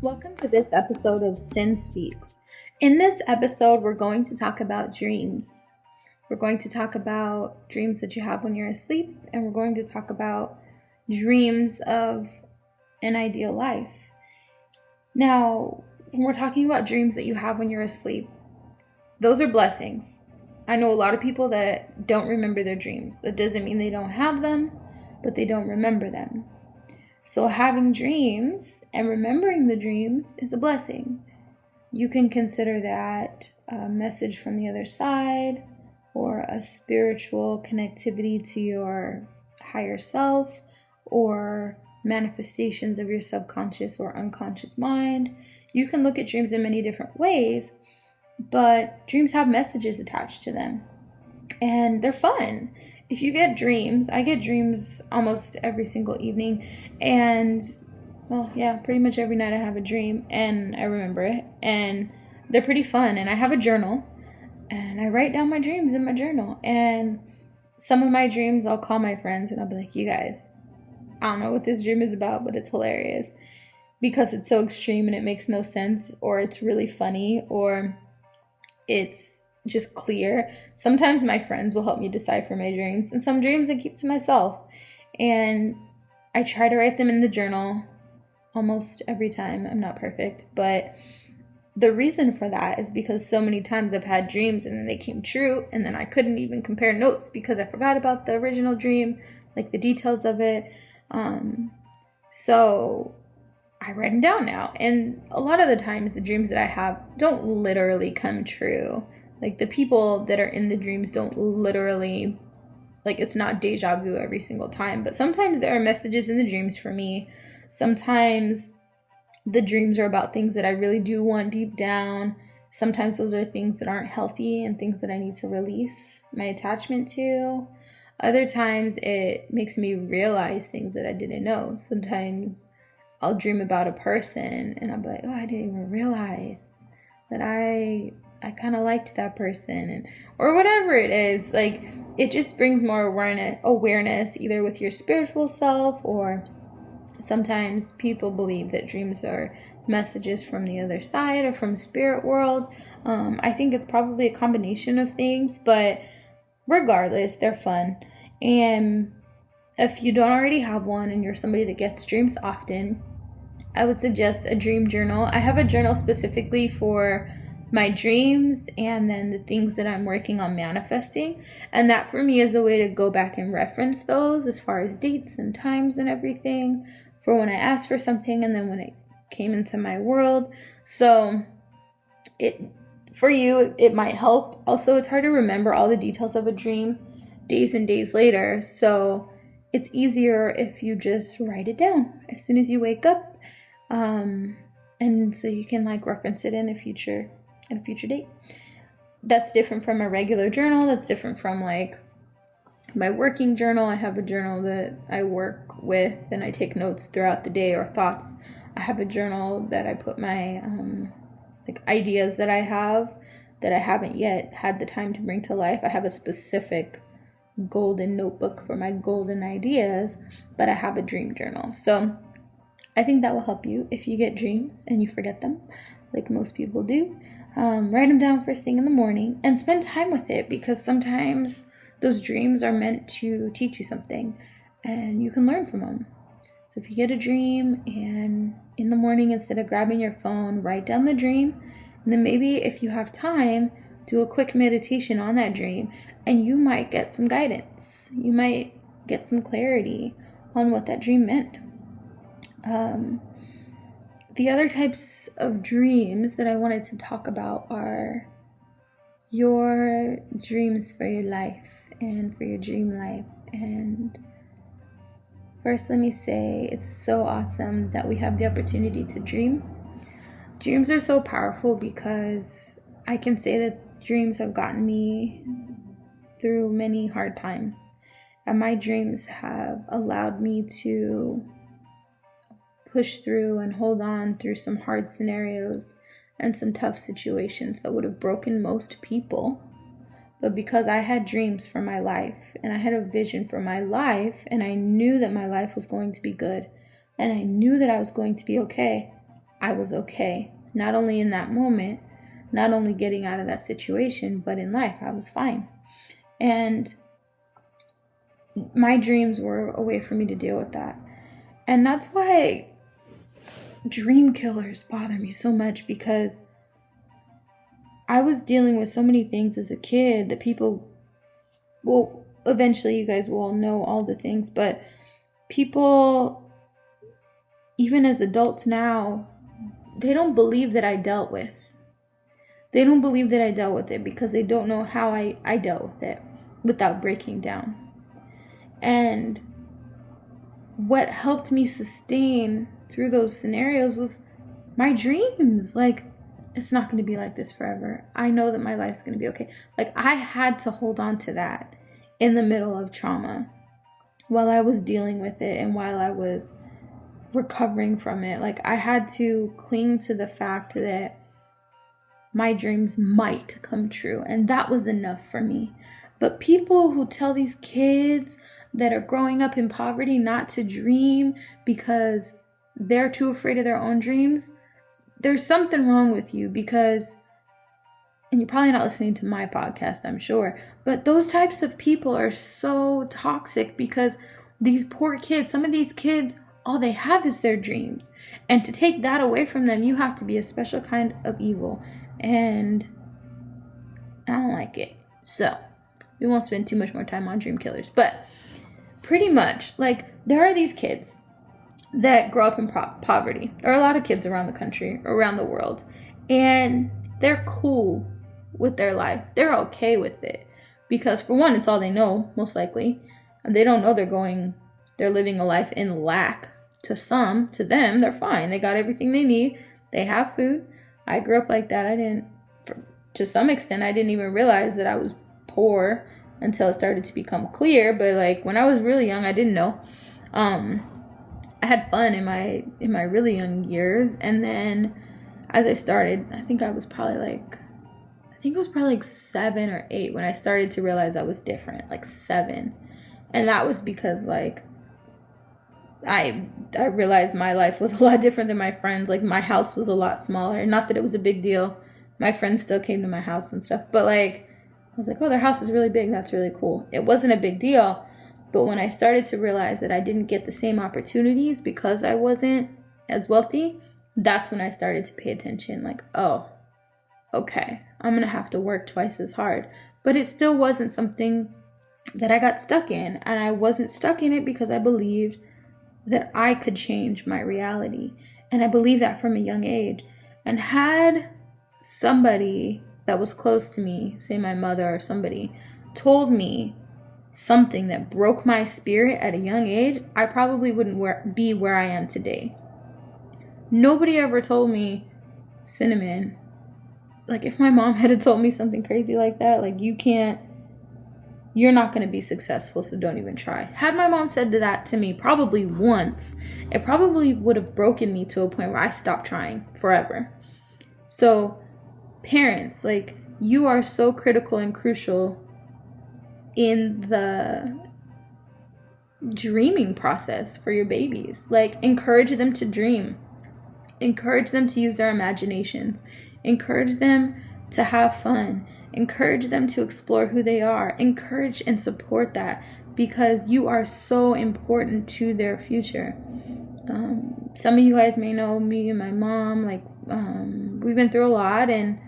Welcome to this episode of CynSpeaks. In this episode, we're going to talk about dreams. We're going to talk about dreams that you have when you're asleep, and we're going to talk about dreams of an ideal life. Now, when we're talking about dreams that you have when you're asleep, those are blessings. I know a lot of people that don't remember their dreams. That doesn't mean they don't have them, but they don't remember them. So having dreams and remembering the dreams is a blessing. You can consider that a message from the other side or a spiritual connectivity to your higher self or manifestations of your subconscious or unconscious mind. You can look at dreams in many different ways, but dreams have messages attached to them and they're fun. If you get dreams, I get dreams almost every single evening, and pretty much every night I have a dream and I remember it, and they're pretty fun. And I have a journal and I write down my dreams in my journal, and some of my dreams I'll call my friends and I'll be like, you guys, I don't know what this dream is about, but it's hilarious because it's so extreme and it makes no sense, or it's really funny, or it's just clear. Sometimes my friends will help me decipher my dreams, and some dreams I keep to myself, and I try to write them in the journal almost every time. I'm not perfect, but the reason for that is because so many times I've had dreams and then they came true, and then I couldn't even compare notes because I forgot about the original dream, like the details of it. So I write them down now, and a lot of the times the dreams that I have don't literally come true. Like, the people that are in the dreams don't literally, like, it's not deja vu every single time. But sometimes there are messages in the dreams for me. Sometimes the dreams are about things that I really do want deep down. Sometimes those are things that aren't healthy and things that I need to release my attachment to. Other times it makes me realize things that I didn't know. Sometimes I'll dream about a person and I'll be like, oh, I didn't even realize that I kind of liked that person, or whatever it is. Like, it just brings more awareness either with your spiritual self, or sometimes people believe that dreams are messages from the other side or from spirit world. I think it's probably a combination of things, but regardless, they're fun. And if you don't already have one and you're somebody that gets dreams often, I would suggest a dream journal. I have a journal specifically for my dreams and then the things that I'm working on manifesting. And that for me is a way to go back and reference those as far as dates and times and everything for when I asked for something and then when it came into my world. So for you, it might help. Also, it's hard to remember all the details of a dream days and days later. So it's easier if you just write it down as soon as you wake up. And so you can reference it in a future date. That's different from a regular journal. That's different from my working journal. I have a journal that I work with and I take notes throughout the day or thoughts. I have a journal that I put my ideas that I have that I haven't yet had the time to bring to life. I have a specific golden notebook for my golden ideas, but I have a dream journal. So I think that will help you if you get dreams and you forget them, like most people do. Write them down first thing in the morning and spend time with it, because sometimes those dreams are meant to teach you something and you can learn from them. So if you get a dream and in the morning, instead of grabbing your phone, write down the dream, and then maybe if you have time, do a quick meditation on that dream, and you might get some guidance. You might get some clarity on what that dream meant. The other types of dreams that I wanted to talk about are your dreams for your life and for your dream life. And first, let me say it's so awesome that we have the opportunity to dream. Dreams are so powerful because I can say that dreams have gotten me through many hard times. And my dreams have allowed me to push through and hold on through some hard scenarios and some tough situations that would have broken most people. But because I had dreams for my life and I had a vision for my life, and I knew that my life was going to be good and I knew that I was going to be okay, I was okay. Not only in that moment, not only getting out of that situation, but in life, I was fine. And my dreams were a way for me to deal with that. And that's why dream killers bother me so much, because I was dealing with so many things as a kid that people, well, eventually you guys will all know all the things, but people, even as adults now, they don't believe that I dealt with. They don't believe that I dealt with it because they don't know how I dealt with it without breaking down. And what helped me sustain through those scenarios was my dreams. Like, it's not going to be like this forever. I know that my life's going to be okay. Like, I had to hold on to that in the middle of trauma while I was dealing with it and while I was recovering from it. Like, I had to cling to the fact that my dreams might come true, and that was enough for me. But people who tell these kids that are growing up in poverty not to dream because they're too afraid of their own dreams, there's something wrong with you, because, and you're probably not listening to my podcast, I'm sure, but those types of people are so toxic, because these poor kids, some of these kids, all they have is their dreams. And to take that away from them, you have to be a special kind of evil. And I don't like it. So we won't spend too much more time on dream killers. But pretty much, like, there are these kids that grow up in poverty. There are a lot of kids around the country, around the world. And they're cool with their life. They're okay with it. Because for one, it's all they know, most likely. And they don't know they're living a life in lack. To some, to them, they're fine. They got everything they need. They have food. I grew up like that. To some extent, I didn't even realize that I was poor until it started to become clear. But like, when I was really young, I didn't know. I had fun in my really young years. And then as I started, I think it was probably like 7 or 8 when I started to realize I was different, like 7. And that was because, like, I realized my life was a lot different than my friends. Like, my house was a lot smaller. Not that it was a big deal. My friends still came to my house and stuff. But, like, I was like, oh, their house is really big. That's really cool. It wasn't a big deal. But when I started to realize that I didn't get the same opportunities because I wasn't as wealthy, that's when I started to pay attention. Like, oh, okay, I'm going to have to work twice as hard. But it still wasn't something that I got stuck in. And I wasn't stuck in it because I believed that I could change my reality. And I believed that from a young age. And had somebody that was close to me, say my mother or somebody, told me something that broke my spirit at a young age, I probably wouldn't be where I am today. Nobody ever told me, Cynamon, like, if my mom had told me something crazy like that, like, you're not going to be successful, so don't even try. Had my mom said that to me probably once, it probably would have broken me to a point where I stopped trying forever. So, parents, like, you are so critical and crucial in the dreaming process for your babies. Like, encourage them to dream. Encourage them to use their imaginations. Encourage them to have fun. Encourage them to explore who they are. Encourage and support that, because you are so important to their future. Some of you guys may know me and my mom. Like, we've been through a lot, and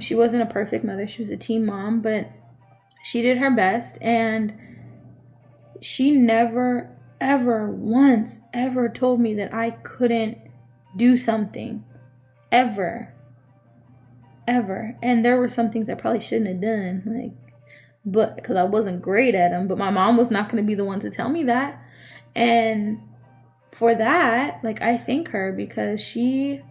she wasn't a perfect mother. She was a teen mom, but she did her best, and she never, ever, once, ever told me that I couldn't do something. Ever. And there were some things I probably shouldn't have done, like, but because I wasn't great at them. But my mom was not going to be the one to tell me that. And for that, like, I thank her, because she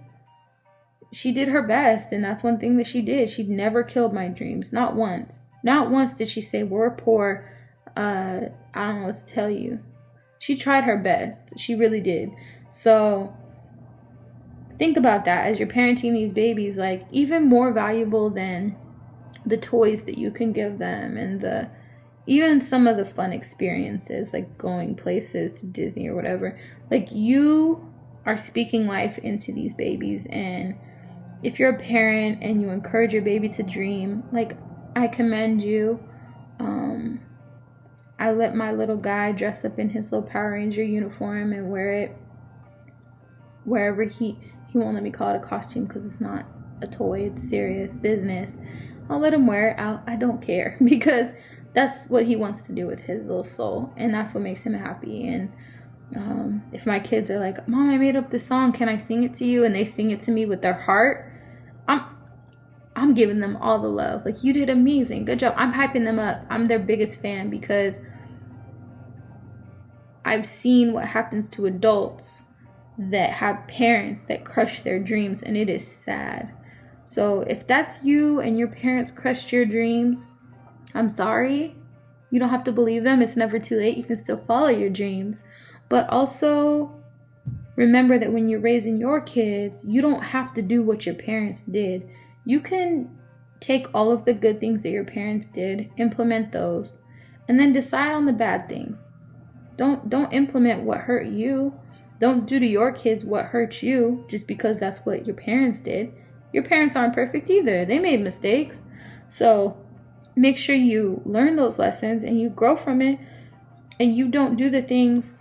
did her best. And that's one thing that she did. She never killed my dreams. Not once. Not once did she say, we're poor. I don't know what to tell you. She tried her best. She really did. So think about that as you're parenting these babies. Like, even more valuable than the toys that you can give them, and even some of the fun experiences, like going places to Disney or whatever. Like, you are speaking life into these babies. And if you're a parent and you encourage your baby to dream, like, I commend you. I let my little guy dress up in his little Power Ranger uniform and wear it wherever he won't let me call it a costume because it's not a toy, it's serious business. I'll let him wear it out. I don't care, because that's what he wants to do with his little soul, and that's what makes him happy. And if my kids are like, Mom, I made up this song, can I sing it to you? And they sing it to me with their heart, I'm giving them all the love. Like, you did amazing, good job. I'm hyping them up. I'm their biggest fan, because I've seen what happens to adults that have parents that crush their dreams, and it is sad. So if that's you and your parents crushed your dreams, I'm sorry. You don't have to believe them. It's never too late. You can still follow your dreams. But also remember that when you're raising your kids, you don't have to do what your parents did. You can take all of the good things that your parents did, implement those, and then decide on the bad things. Don't implement what hurt you. Don't do to your kids what hurt you just because that's what your parents did. Your parents aren't perfect either. They made mistakes. So make sure you learn those lessons and you grow from it, and you don't do the things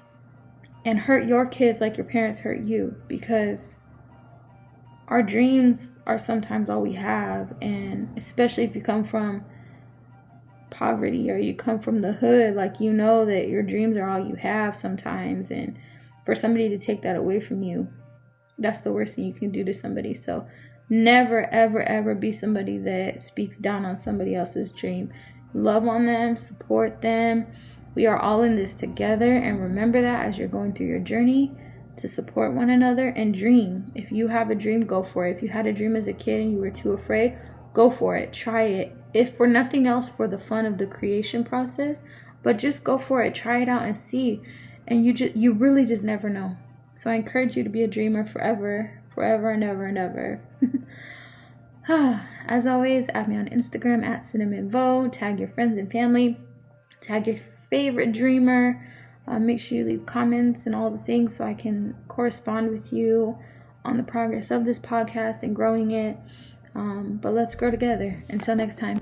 and hurt your kids like your parents hurt you, because our dreams are sometimes all we have. And especially if you come from poverty or you come from the hood, like, you know that your dreams are all you have sometimes. And for somebody to take that away from you, that's the worst thing you can do to somebody. So never, ever, ever be somebody that speaks down on somebody else's dream. Love on them, support them. We are all in this together, and remember that as you're going through your journey, to support one another and dream. If you have a dream, go for it. If you had a dream as a kid and you were too afraid, go for it. Try it. If for nothing else, for the fun of the creation process, but just go for it. Try it out and see. And you really just never know. So I encourage you to be a dreamer forever and ever and ever. As always, add me on Instagram at Cynamon Voe. Tag your friends and family. Tag your favorite dreamer. Make sure you leave comments and all the things so I can correspond with you on the progress of this podcast and growing it. But let's grow together. Until next time.